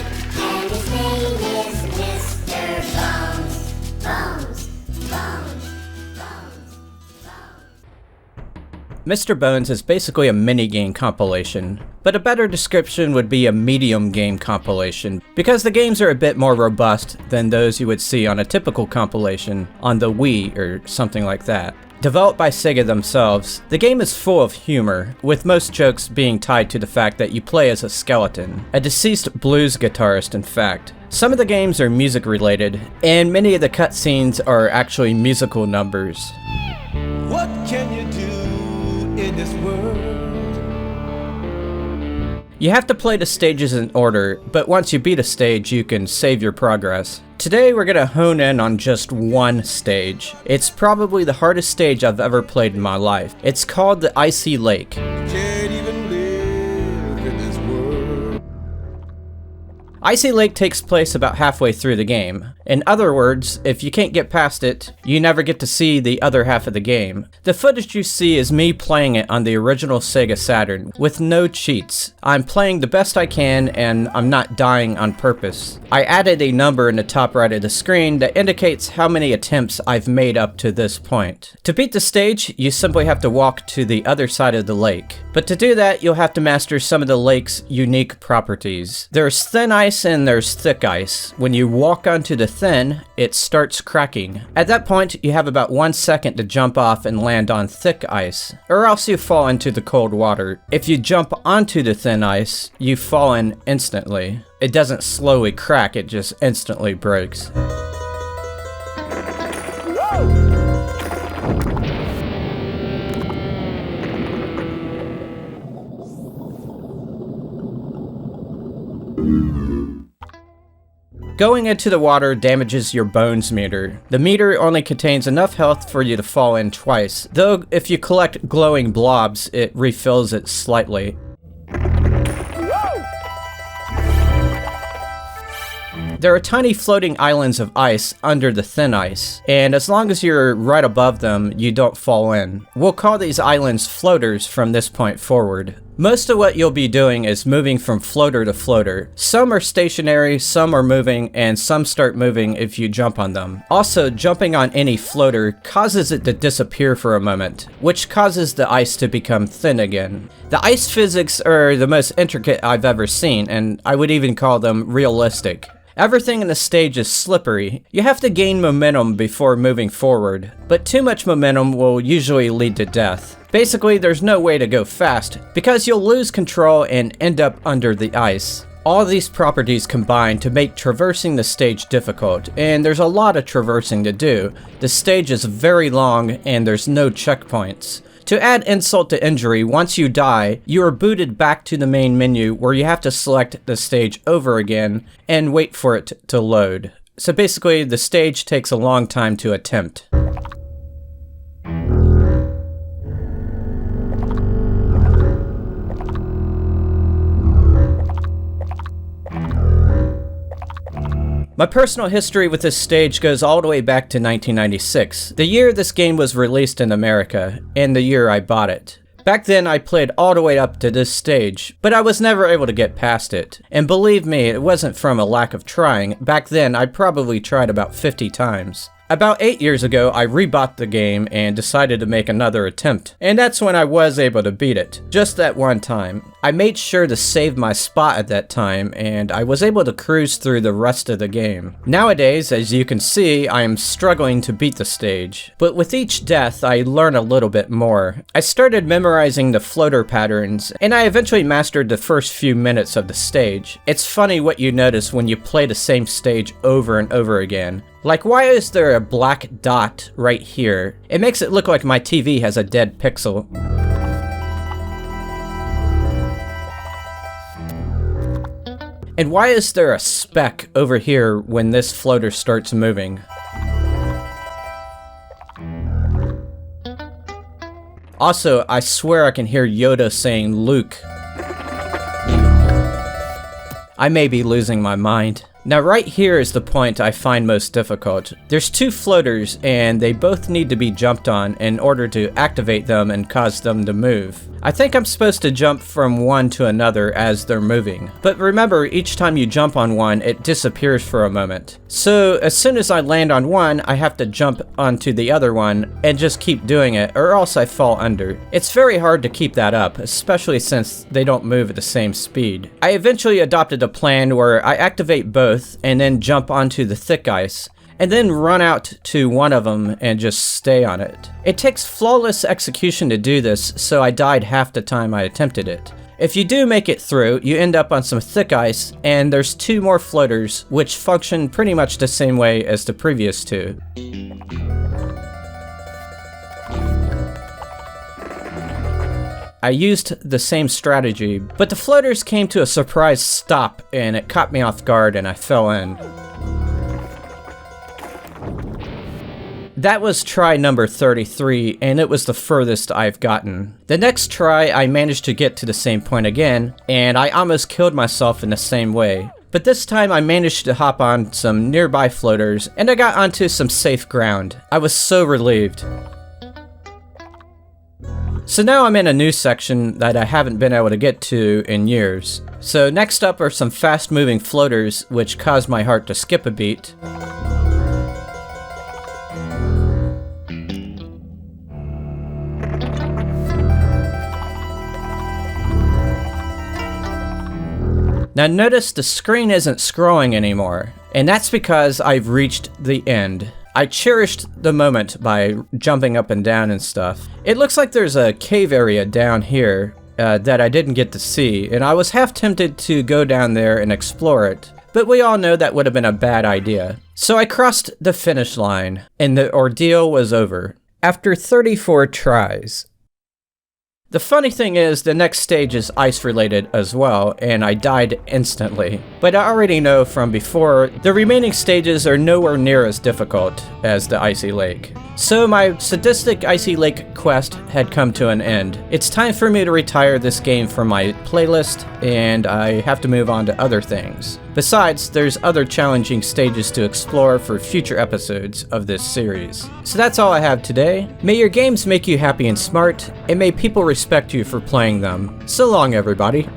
and his name is Mr. Bones. Bones, Bones, Bones, Bones. Mr. Bones is basically a minigame compilation, but a better description would be a medium game compilation, because the games are a bit more robust than those you would see on a typical compilation on the Wii or something like that. Developed by Sega themselves, the game is full of humor, with most jokes being tied to the fact that you play as a skeleton, a deceased blues guitarist in fact. Some of the games are music related, and many of the cutscenes are actually musical numbers. What can you do in this world? You have to play the stages in order, but once you beat a stage, you can save your progress. Today we're gonna hone in on just one stage. It's probably the hardest stage I've ever played in my life. It's called the Icy Lake. Can't even live in this world. Icy Lake takes place about halfway through the game. In other words, if you can't get past it, you never get to see the other half of the game. The footage you see is me playing it on the original Sega Saturn, with no cheats. I'm playing the best I can, and I'm not dying on purpose. I added a number in the top right of the screen that indicates how many attempts I've made up to this point. To beat the stage, you simply have to walk to the other side of the lake. But to do that, you'll have to master some of the lake's unique properties. There's thin ice and there's thick ice. When you walk onto the thin, it starts cracking. At that point, you have about 1 second to jump off and land on thick ice, or else you fall into the cold water. If you jump onto the thin ice, you fall in instantly. It doesn't slowly crack, it just instantly breaks. Going into the water damages your bones meter. The meter only contains enough health for you to fall in twice, though if you collect glowing blobs, it refills it slightly. There are tiny floating islands of ice under the thin ice, and as long as you're right above them, you don't fall in. We'll call these islands floaters from this point forward. Most of what you'll be doing is moving from floater to floater. Some are stationary, some are moving, and some start moving if you jump on them. Also, jumping on any floater causes it to disappear for a moment, which causes the ice to become thin again. The ice physics are the most intricate I've ever seen, and I would even call them realistic. Everything in the stage is slippery. You have to gain momentum before moving forward, but too much momentum will usually lead to death. Basically, there's no way to go fast, because you'll lose control and end up under the ice. All these properties combine to make traversing the stage difficult, and there's a lot of traversing to do. The stage is very long, and there's no checkpoints. To add insult to injury, once you die, you are booted back to the main menu where you have to select the stage over again and wait for it to load. So basically, the stage takes a long time to attempt. My personal history with this stage goes all the way back to 1996, the year this game was released in America, and the year I bought it. Back then I played all the way up to this stage, but I was never able to get past it. And believe me, it wasn't from a lack of trying. Back then I probably tried about 50 times. About 8 years ago, I rebought the game and decided to make another attempt, and that's when I was able to beat it. Just that one time. I made sure to save my spot at that time, and I was able to cruise through the rest of the game. Nowadays, as you can see, I am struggling to beat the stage, but with each death, I learn a little bit more. I started memorizing the floater patterns, and I eventually mastered the first few minutes of the stage. It's funny what you notice when you play the same stage over and over again. Like, why is there a black dot right here? It makes it look like my TV has a dead pixel. And why is there a speck over here when this floater starts moving? Also, I swear I can hear Yoda saying Luke. I may be losing my mind. Now right here is the point I find most difficult. There's two floaters and they both need to be jumped on in order to activate them and cause them to move. I think I'm supposed to jump from one to another as they're moving. But remember, each time you jump on one, it disappears for a moment. So as soon as I land on one, I have to jump onto the other one and just keep doing it, or else I fall under. It's very hard to keep that up, especially since they don't move at the same speed. I eventually adopted a plan where I activate both and then jump onto the thick ice, and then run out to one of them and just stay on it. It takes flawless execution to do this, so I died half the time I attempted it. If you do make it through, you end up on some thick ice, and there's two more floaters, which function pretty much the same way as the previous two. I used the same strategy, but the floaters came to a surprise stop, and it caught me off guard and I fell in. That was try number 33, and it was the furthest I've gotten. The next try, I managed to get to the same point again, and I almost killed myself in the same way. But this time I managed to hop on some nearby floaters, and I got onto some safe ground. I was so relieved. So now I'm in a new section that I haven't been able to get to in years. So next up are some fast-moving floaters, which caused my heart to skip a beat. Now notice the screen isn't scrolling anymore, and that's because I've reached the end. I cherished the moment by jumping up and down and stuff. It looks like there's a cave area down here that I didn't get to see, and I was half tempted to go down there and explore it, but we all know that would have been a bad idea. So I crossed the finish line, and the ordeal was over. After 34 tries. The funny thing is, the next stage is ice related as well, and I died instantly. But I already know from before, the remaining stages are nowhere near as difficult as the Icy Lake. So my sadistic Icy Lake quest had come to an end. It's time for me to retire this game from my playlist, and I have to move on to other things. Besides, there's other challenging stages to explore for future episodes of this series. So that's all I have today. May your games make you happy and smart, and may people respect you for playing them. So long, everybody.